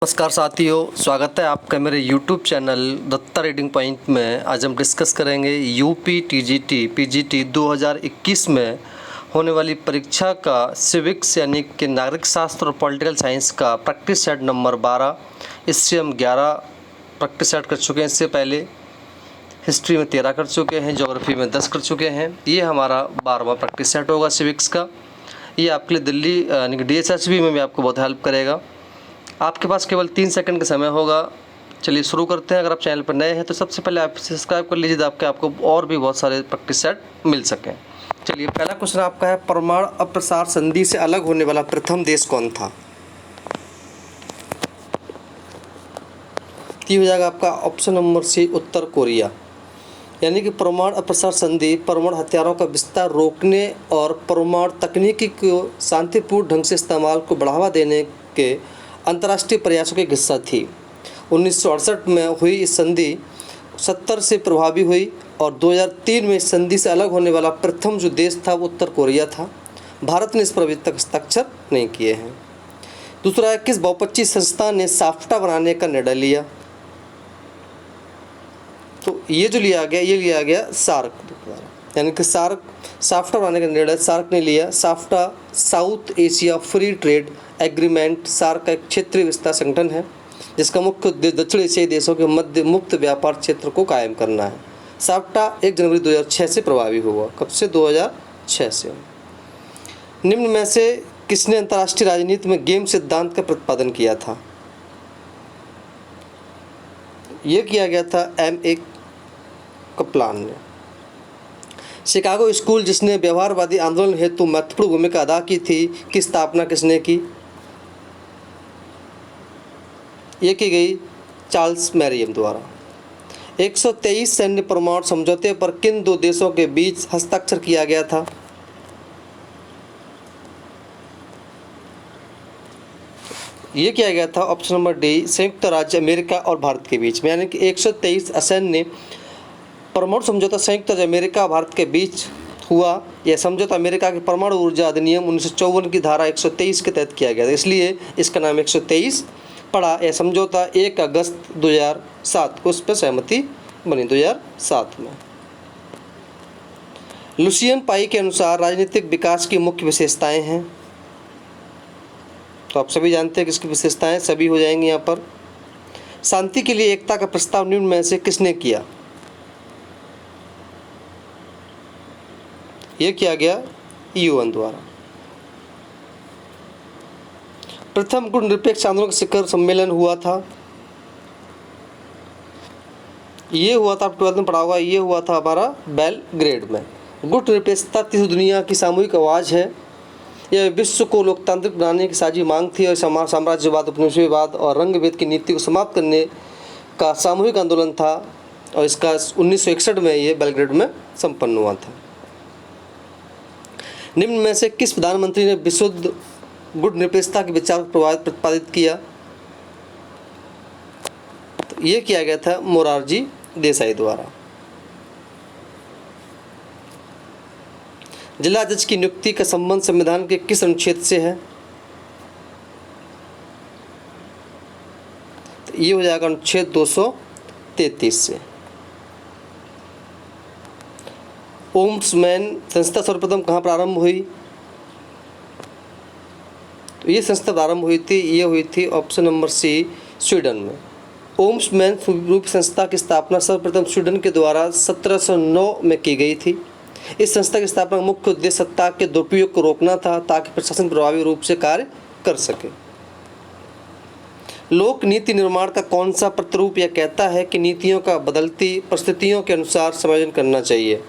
नमस्कार साथियों, स्वागत है आपका मेरे YouTube channel Datta reading point में। आज हम डिस्कस करेंगे यूपी टीजीटी पीजीटी 2021 में होने वाली परीक्षा का सिविक्स यानी कि नागरिक शास्त्र और पॉलिटिकल साइंस का प्रैक्टिस सेट नंबर 12। इससे हम 11 प्रैक्टिस सेट कर चुके हैं। इससे पहले हिस्ट्री में 13 कर चुके हैं, ज्योग्राफी में 10 कर चुके हैं। ये हमारा 12वां प्रैक्टिस सेट होगा सिविक्स का। ये आपके लिए दिल्ली यानी कि DSSB में भी आपको बहुत हेल्प करेगा। आपके पास केवल 3 सेकंड का समय होगा। चलिए शुरू करते हैं। अगर आप चैनल पर नए हैं तो सबसे पहले आप सब्सक्राइब कर लीजिए ताकि आपको और भी बहुत सारे प्रैक्टिस सेट मिल सकें। चलिए, पहला क्वेश्चन आपका है, परमाणु अप्रसार संधि से अलग होने वाला प्रथम देश कौन था? ये हो जाएगा आपका ऑप्शन नंबर सी, उत्तर कोरिया। यानी कि परमाणु अप्रसार संधि परमाणु हथियारों का विस्तार रोकने और परमाणु तकनीकी को शांतिपूर्ण ढंग से इस्तेमाल को बढ़ावा देने के अंतर्राष्ट्रीय प्रयासों की हिस्सा थी। 1968 में हुई इस संधि 70 से प्रभावी हुई और 2003 में इस संधि से अलग होने वाला प्रथम जो देश था वो उत्तर कोरिया था। भारत ने इस पर अभी तक हस्ताक्षर नहीं किए हैं। दूसरा है, किस बहुपक्षीय संस्था ने साफ्टा बनाने का निर्णय लिया? तो ये जो लिया गया सार्क द्वारा, यानी कि साफ्टा बनाने का निर्णय सार्क ने लिया। SAFTA South Asia free trade agreement SAARC का एक क्षेत्रीय विस्तार संगठन है जिसका मुख्य उद्देश्य दक्षिण एशियाई देशों के मध्य मुक्त व्यापार क्षेत्र को कायम करना है। साफ्टा 1 जनवरी 2006 से प्रभावी हुआ। कब से? 2006 से। निम्न में से किसने अंतर्राष्ट्रीय राजनीति में गेम सिद्धांत का प्रतिपादन किया था? यह किया गया था M.A. कप्लान ने। शिकागो स्कूल, जिसने व्यवहारवादी आंदोलन हेतु महत्वपूर्ण भूमिका अदा की थी, की स्थापना किसने की? ये की गई चार्ल्स मैरियम द्वारा। 123 सैन्य परमाणु समझौते पर किन दो देशों के बीच हस्ताक्षर किया गया था? ये किया गया था ऑप्शन नंबर डी, संयुक्त राज्य अमेरिका और भारत के बीच में। यानी कि 123 असैन्य परमाणु समझौता संयुक्त राज्य अमेरिका और भारत के बीच हुआ। यह समझौता अमेरिका के परमाणु ऊर्जा अधिनियम 1954 की धारा 123 के तहत किया गया था, इसलिए इसका नाम 123 पड़ा। यह समझौता 1 अगस्त 2007 को इस पर सहमति बनी, 2007 में। लुसियन पाई के अनुसार राजनीतिक विकास की मुख्य विशेषताएं हैं। तो आप सभी जानते हैं किसकी विशेषताएं, सभी हो जाएंगी यहाँ पर। शांति के लिए एकता का प्रस्ताव निम्न में से किसने किया? यह किया गया UN द्वारा। प्रथम गुट निरपेक्ष आंदोलन शिखर सम्मेलन हुआ था। ये हुआ था, आप 12th में पढ़ा होगा, ये हुआ था हमारा बेलग्रेड में। गुट निरपेक्षता तीसरी दुनिया की सामूहिक आवाज़ है। यह विश्व को लोकतांत्रिक बनाने की साझी मांग थी और साम्राज्यवाद, उपनिवेशवाद और रंग-भेद की नीति को समाप्त करने का सामूहिक आंदोलन था और इसका 1961 में ये बेलग्रेड में संपन्न हुआ था। निम्न में से किस प्रधानमंत्री ने विशुद्ध गुट निरपेक्षता के विचार को प्रतिपादित किया? तो ये किया गया था मोरारजी देसाई द्वारा। जिला जज की नियुक्ति का संबंध संविधान के किस अनुच्छेद से है? तो ये हो जाएगा अनुच्छेद 233 से। ओम्समैन संस्था सर्वप्रथम कहाँ प्रारंभ हुई? तो ये संस्था प्रारंभ हुई थी ऑप्शन नंबर सी, स्वीडन में। ओम्समैन ग्रुप संस्था की स्थापना सर्वप्रथम स्वीडन के द्वारा 1709 में की गई थी। इस संस्था की स्थापना का मुख्य उद्देश्य सत्ता के दुरुपयोग को रोकना था ताकि प्रशासन प्रभावी रूप से कार्य कर सके। लोक नीति निर्माण का कौन सा प्रतिरूप यह कहता है कि नीतियों का बदलती परिस्थितियों के अनुसार समायोजन करना चाहिए?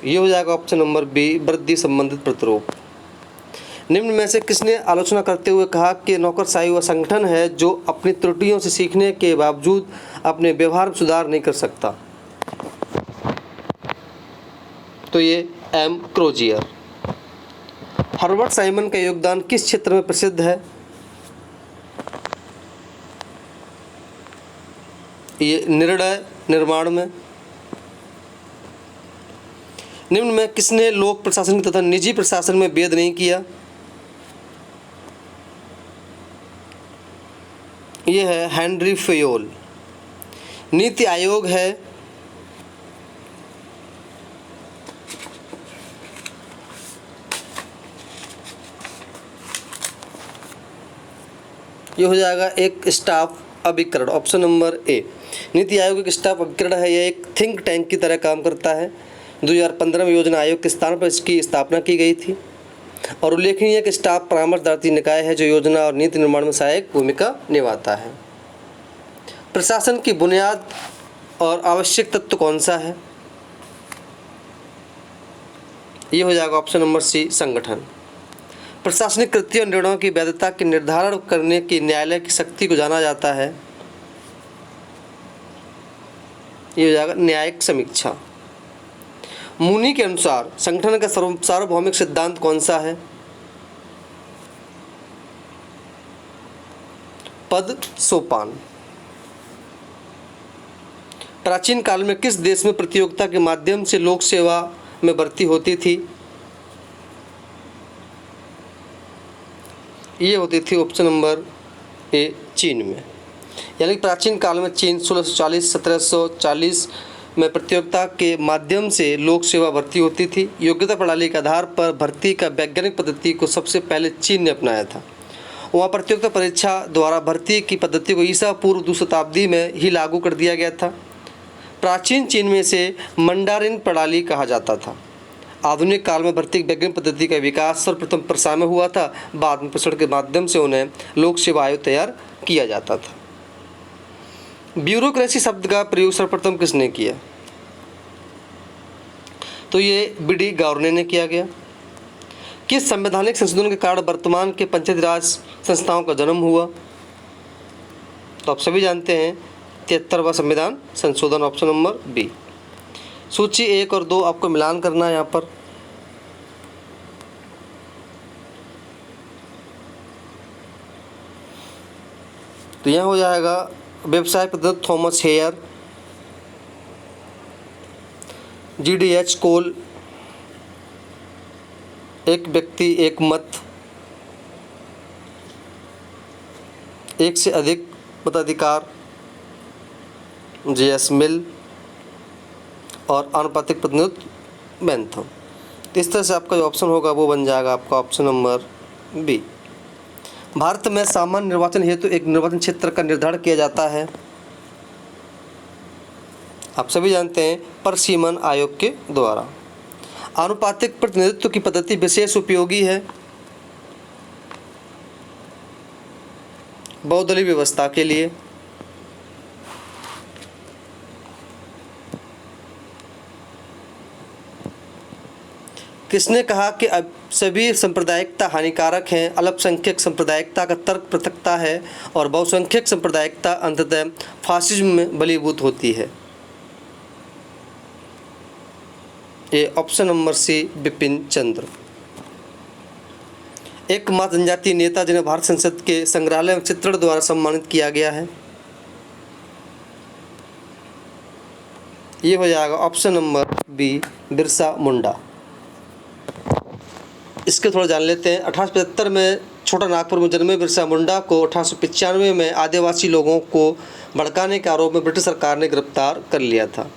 ये हो जाएगा ऑप्शन नंबर बी, वृद्धि संबंधित प्रतिरूप। निम्न में से किसने आलोचना करते हुए कहा कि नौकरशाही वह संगठन है जो अपनी त्रुटियों से सीखने के बावजूद अपने व्यवहार में सुधार नहीं कर सकता? तो ये M. क्रोजियर। हर्बर्ट साइमन का योगदान किस क्षेत्र में प्रसिद्ध है? ये निर्णय निर्माण में। निम्न में किसने लोक प्रशासन तथा निजी प्रशासन में भेद नहीं किया? ये है हेनरी फेयोल। नीति आयोग है ये हो जाएगा एक स्टाफ अभिकरण, option number A. NITI Aayog एक स्टाफ अभिकरण है, यह एक थिंक टैंक की तरह काम करता है। 2015 में योजना आयोग के स्थान पर इसकी स्थापना की गई थी और उल्लेखनीय है कि स्टाफ परामर्शदात्री निकाय है जो योजना और नीति निर्माण में सहायक भूमिका निभाता है। प्रशासन की बुनियाद और आवश्यक तत्व कौन सा है? ये हो जाएगा ऑप्शन नंबर सी, संगठन। प्रशासनिक कृत्यों और निर्णयों की वैधता के निर्धारण करने की न्यायालय की शक्ति को जाना जाता है। ये हो जाएगा न्यायिक समीक्षा। मूनी के अनुसार संगठन का सार्वभौमिक सिद्धांत कौन सा है? पद सोपान। प्राचीन काल में किस देश में प्रतियोगिता के माध्यम से लोक सेवा में भर्ती होती थी? ये होती थी ऑप्शन नंबर ए, चीन में। यानी प्राचीन काल में चीन 1640-1740 में प्रतियोगिता के माध्यम से लोक सेवा भर्ती होती थी। योग्यता प्रणाली के आधार पर भर्ती का वैज्ञानिक पद्धति को सबसे पहले चीन ने अपनाया था। वहाँ प्रतियोगिता परीक्षा द्वारा भर्ती की पद्धति को ईसा पूर्व 2 शताब्दी में ही लागू कर दिया गया था। प्राचीन चीन में इसे मंडारिन प्रणाली कहा जाता था। आधुनिक काल में भर्ती वैज्ञानिक पद्धति का विकास सर्वप्रथम प्रसा में हुआ था, बाद में प्रसारण के माध्यम से उन्हें लोक सेवा आयोग तैयार किया जाता था। ब्यूरोक्रेसी शब्द का प्रयोग सर्वप्रथम किसने किया? तो ये बी.डी. गवर्नर ने किया गया। किस संवैधानिक संशोधन के कारण वर्तमान के पंचायती राज संस्थाओं का जन्म हुआ? तो आप सभी जानते हैं 73वां संविधान संशोधन, ऑप्शन नंबर बी। सूची 1 और 2 आपको मिलान करना है यहाँ पर। तो यहाँ हो जाएगा व्यवसाय प्रदत्त थॉमस हेयर, GDH कोल, एक व्यक्ति एक मत, एक से अधिक मताधिकार, JS मिल और आनुपातिक प्रतिनिधित्व बेंथम। इस तरह से आपका जो ऑप्शन होगा वो बन जाएगा आपका ऑप्शन नंबर बी। भारत में सामान्य निर्वाचन हेतु एक निर्वाचन क्षेत्र का निर्धारण किया जाता है, आप सभी जानते हैं, परसीमन आयोग के द्वारा। आनुपातिक प्रतिनिधित्व की पद्धति विशेष उपयोगी है बहुदलीय व्यवस्था के लिए। किसने कहा कि अब सभी सांप्रदायिकता हानिकारक हैं? अल्पसंख्यक सांप्रदायिकता का तर्क पृथकता है और बहुसंख्यक सांप्रदायिकता अंततः फासिज्म में बलीभूत होती है। ये ऑप्शन नंबर सी, बिपिन चंद्र। एकमात्र जनजातीय नेता जिन्हें भारत संसद के संग्रहालय चित्रण द्वारा सम्मानित किया गया है, ये हो जाएगा option number B, Birsa Munda. इसके थोड़ा जान लेते हैं। 1875 में छोटा नागपुर में जन्मे बिरसा मुंडा को 1895 में आदिवासी लोगों को भड़काने के आरोप में ब्रिटिश सरकार ने गिरफ्तार कर लिया था।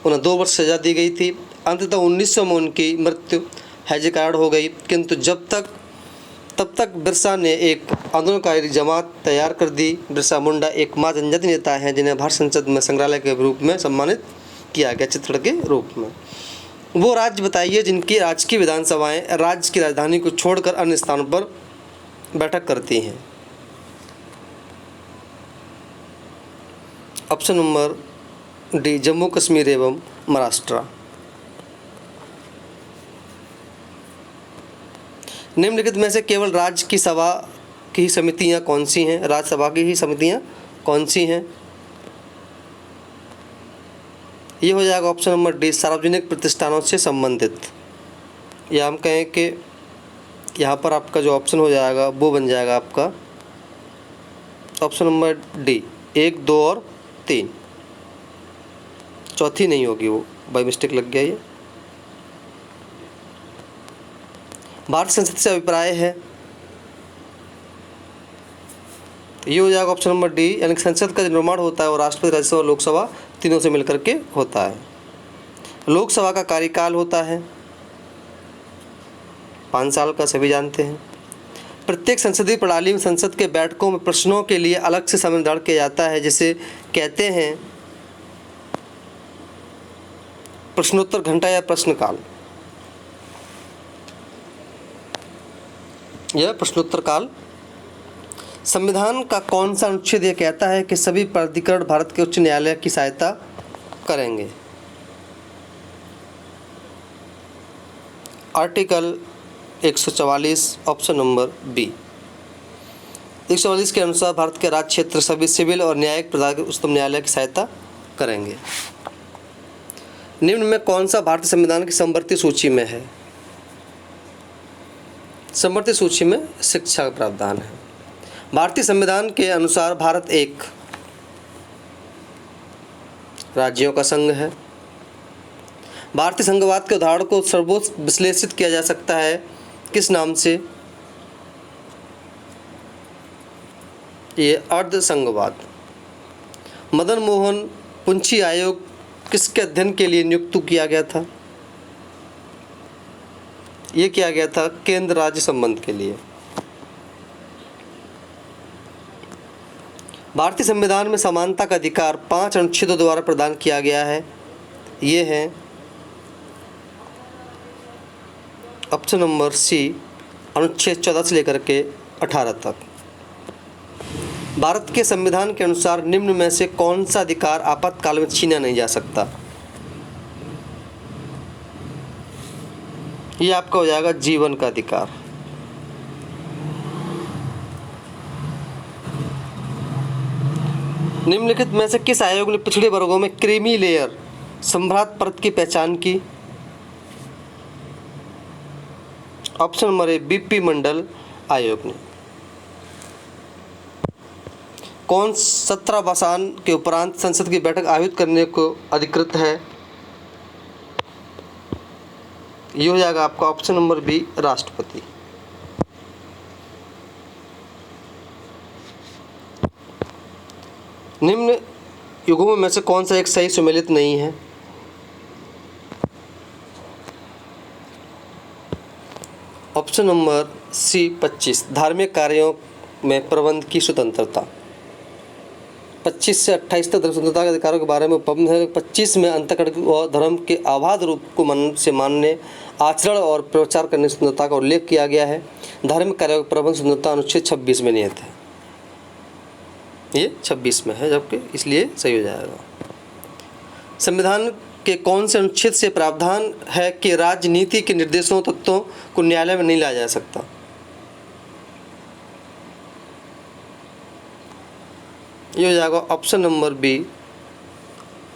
उन्हें 2 वर्ष सजा दी गई थी। अंततः 1900 में उनकी मृत्यु हैजे कारण हो गई, किंतु तब तक बिरसा ने एक आंदोलनकारी जमात तैयार कर दी। बिरसा मुंडा एकमात्र जनजातीय नेता हैं जिन्हें भारत संसद में संग्रहालय के रूप में सम्मानित किया गया, चित्रण के रूप में। वो राज्य बताइए जिनकी राजकीय विधानसभाएं राज्य की राजधानी को छोड़कर अन्य स्थानों पर बैठक करती हैं। Option number D, Jammu Kashmir एवं महाराष्ट्र। निम्नलिखित में से केवल राज्य की सभा की समितियां कौन सी हैं? राज्यसभा की ही समितियां कौन सी हैं? ये हो जाएगा ऑप्शन नंबर डी, सार्वजनिक प्रतिष्ठानों से संबंधित। या हम कहें कि यहाँ पर आपका जो ऑप्शन हो जाएगा वो बन जाएगा आपका ऑप्शन नंबर डी, 1, 2 और 3। चौथी नहीं होगी, वो बाय मिस्टेक लग गया। ये भारत संसद से अभिप्राय है, तो ये हो जाएगा ऑप्शन नंबर डी, यानी कि संसद का जो निर्माण होता है वो राष्ट्रपति, राज्यसभा और लोकसभा तीनों से मिलकर के होता है। लोकसभा का कार्यकाल होता है 5 साल का, सभी जानते हैं। प्रत्येक संसदीय प्रणाली में संसद के बैठकों में प्रश्नों के लिए अलग से समय निर्धारित किया जाता है, जिसे कहते हैं प्रश्नोत्तर घंटा या प्रश्नकाल। यह प्रश्नोत्तर काल। संविधान का कौन सा अनुच्छेद यह कहता है कि सभी प्राधिकरण भारत के उच्च न्यायालय की सहायता करेंगे? Article 144 option number B. 144 के अनुसार भारत के राज्य क्षेत्र सभी सिविल और न्यायिक प्रकार के उच्चतम न्यायालय की सहायता करेंगे। निम्न में कौन सा भारतीय संविधान की समवर्ती सूची में है? समवर्ती सूची में शिक्षा का प्रावधान है। भारतीय संविधान के अनुसार भारत एक राज्यों का संघ है। भारतीय संघवाद के उदाहरण को सर्वोच्च विश्लेषित किया जा सकता है किस नाम से? ये अर्ध संघवाद। मदन मोहन पुंछी आयोग किसके अध्ययन के लिए नियुक्त किया गया था? ये किया गया था केंद्र राज्य संबंध के लिए। भारतीय संविधान में समानता का अधिकार 5 अनुच्छेदों द्वारा प्रदान किया गया है। ये है ऑप्शन नंबर सी, अनुच्छेद 14 से लेकर के 18 तक। भारत के संविधान के अनुसार निम्न में से कौन सा अधिकार आपातकाल में छीना नहीं जा सकता? ये आपका हो जाएगा जीवन का अधिकार। निम्नलिखित में से किस आयोग ने पिछड़े वर्गों में क्रीमी लेयर संभ्रात परत की पहचान की? ऑप्शन नंबर ए, बीपी मंडल आयोग ने। कौन 17 वर्षांत के उपरांत संसद की बैठक आयोजित करने को अधिकृत है? ये हो जाएगा आपका ऑप्शन नंबर बी, राष्ट्रपति। निम्न युग्मों में से कौन सा एक सही सुमेलित नहीं है? ऑप्शन नंबर सी, 25 धार्मिक कार्यों में प्रबंध की स्वतंत्रता। 25 से 28 तक धर्म स्वतंत्रता के अधिकारों के बारे में उपबंध है। 25 में अंतःकरण व धर्म के अबाध रूप को मानने, आचरण और प्रचार करने की स्वतंत्रता का उल्लेख किया गया है। धार्मिक कार्यों के प्रबंध स्वतंत्रता अनुच्छेद 26 में निहित है। ये 26 में है, जबकि इसलिए सही हो जाएगा। संविधान के कौन से अनुच्छेद से प्रावधान है कि राजनीति के निर्देशों तत्वों को न्यायालय में नहीं लाया जा सकता? ये हो जाएगा ऑप्शन नंबर बी,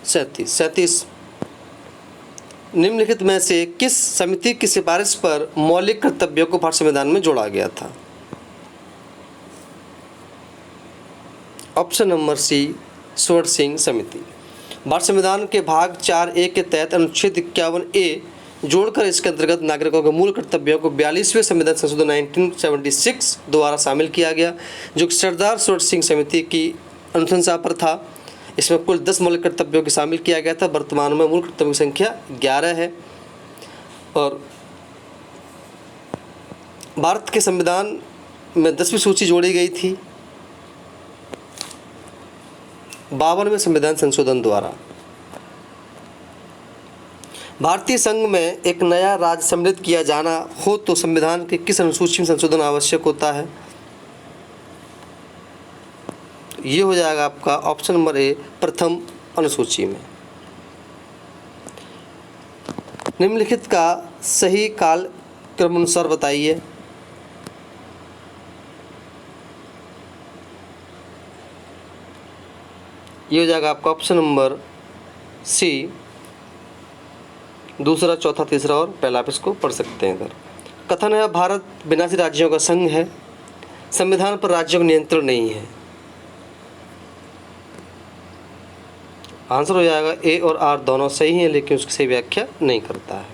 37। निम्नलिखित में से किस समिति की सिफारिश पर मौलिक कर्तव्यों को भारत संविधान में जोड़ा गया था? ऑप्शन नंबर सी, स्वर्ण सिंह समिति। भारत संविधान के भाग 4A के तहत अनुच्छेद 51A जोड़कर इसके अंतर्गत नागरिकों के मूल कर्तव्यों को 42वें संविधान संशोधन 1976 द्वारा शामिल किया गया, जो कि सरदार स्वर्ण सिंह समिति की अनुशंसा पर था। इसमें कुल 10 मौलिक कर्तव्यों को शामिल किया गया था। वर्तमान में मूल कर्तव्यों की संख्या 11 है। और भारत के संविधान में 10वीं सूची जोड़ी गई थी 52वें संविधान संशोधन द्वारा। भारतीय संघ में एक नया राज्य सम्मिलित किया जाना हो तो संविधान के किस अनुसूची में संशोधन आवश्यक होता है? ये हो जाएगा आपका ऑप्शन नंबर ए, प्रथम अनुसूची में। निम्नलिखित का सही काल क्रम अनुसार बताइए। ये हो जाएगा आपका ऑप्शन नंबर सी, दूसरा, चौथा, तीसरा और पहला। आप इसको पढ़ सकते हैं। अगर कथन है भारत विनाशी राज्यों का संघ है, संविधान पर राज्यों का नियंत्रण नहीं है। आंसर हो जाएगा ए और आर दोनों सही हैं, लेकिन उसकी सही व्याख्या नहीं करता है।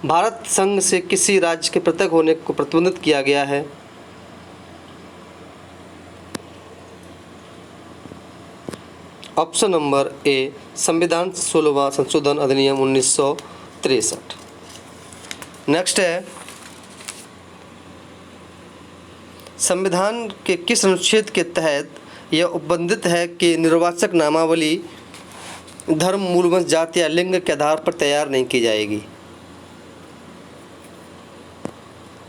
भारत संघ से किसी राज्य के पृथक होने को प्रतिबंधित किया गया है। ऑप्शन नंबर ए संविधान 16वां संशोधन अधिनियम 1963। नेक्स्ट है, संविधान के किस अनुच्छेद के तहत यह उपबंधित है कि निर्वाचक नामावली धर्म, मूलवंश, जाति या लिंग के आधार पर तैयार नहीं की जाएगी?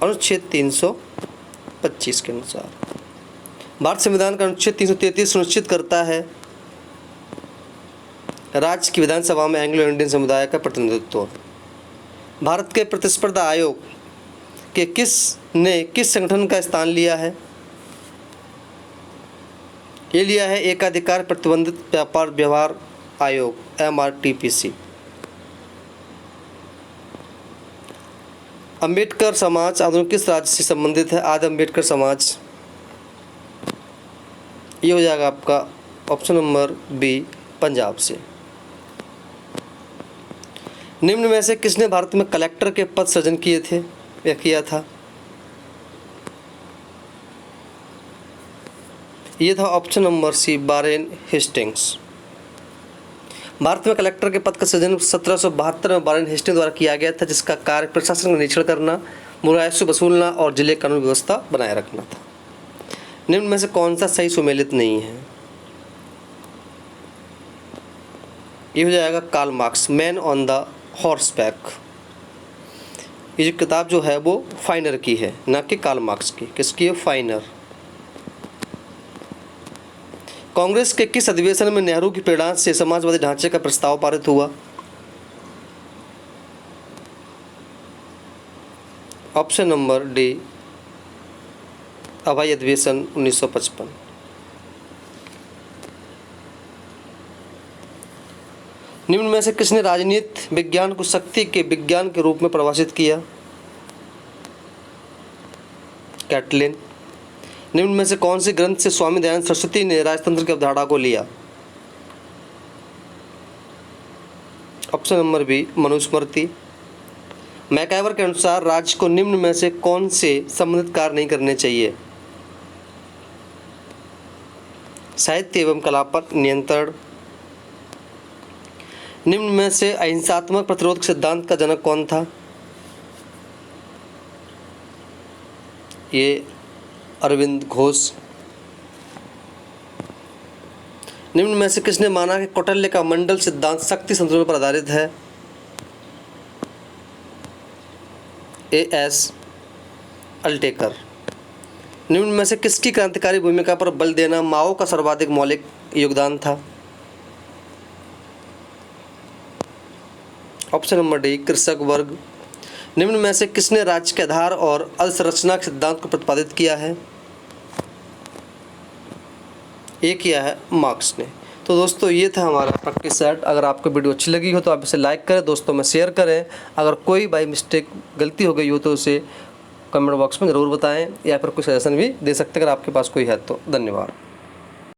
अनुच्छेद 325 के अनुसार। भारत संविधान का अनुच्छेद 333 सुनिश्चित करता है राज्य की विधानसभा में एंग्लो इंडियन समुदाय का प्रतिनिधित्व। भारत के प्रतिस्पर्धा आयोग के किस संगठन का स्थान लिया है? ये लिया है एकाधिकार प्रतिबंधित व्यापार व्यवहार आयोग, MRTPC। अंबेडकर समाज आधुनिक किस राज्य से संबंधित है? आदि अंबेडकर समाज। ये हो जाएगा आपका ऑप्शन नंबर बी, पंजाब से। निम्न में से किसने भारत में कलेक्टर के पद सृजन किए थे या किया था? ये था option number C, Warren Hastings. Bharat में कलेक्टर के पद का सृजन 1772 में वारेन हेस्टिंग्स द्वारा किया गया था, जिसका कार्य प्रशासन का निरीक्षण करना, राजस्व वसूलना और जिले कानून व्यवस्था बनाए रखना था। निम्न में से कौन सा सही सुमेलित नहीं है? ये हो जाएगा Karl Marx, man on the horseback. ये जो किताब जो है वो फाइनर की है, ना कि कार्ल मार्क्स की। किसकी है? फाइनर। कांग्रेस के किस अधिवेशन में नेहरू की प्रेरणा से समाजवादी ढांचे का प्रस्ताव पारित हुआ? ऑप्शन नंबर डी, हवाई अधिवेशन 1955। निम्न में से किसने राजनीति विज्ञान को शक्ति के विज्ञान के रूप में परिभाषित किया? कैटलिन। निम्न में से कौन से ग्रंथ से स्वामी दयानंद सरस्वती ने राजतंत्र की अवधारणा को लिया? Option number B, Manusmriti. MacIver के अनुसार राज्य को निम्न में से कौन से संबंधित कार्य नहीं करने चाहिए? साहित्य एवं कला पर नियंत्रण। निम्न में से अहिंसात्मक प्रतिरोध सिद्धांत का जनक कौन था? ये अरविंद घोष। निम्न में से किसने माना कि कौटिल्य का मंडल सिद्धांत शक्ति संतुलन पर आधारित है? A.S. अल्टेकर। निम्न में से किसकी क्रांतिकारी भूमिका पर बल देना माओ का सर्वाधिक मौलिक योगदान था? ऑप्शन नंबर डी, कृषक वर्ग। निम्न में से किसने राज्य के आधार और अधसंरचना के सिद्धांत को प्रतिपादित किया है? ये किया है मार्क्स ने। तो दोस्तों ये था हमारा प्रैक्टिस सेट। अगर आपको वीडियो अच्छी लगी हो तो आप इसे लाइक करें, दोस्तों में शेयर करें। अगर कोई बाई मिस्टेक गलती हो गई हो तो उसे कमेंट बॉक्स में ज़रूर बताएं, या फिर कोई सजेशन भी दे सकते हैं अगर आपके पास कोई है तो। धन्यवाद।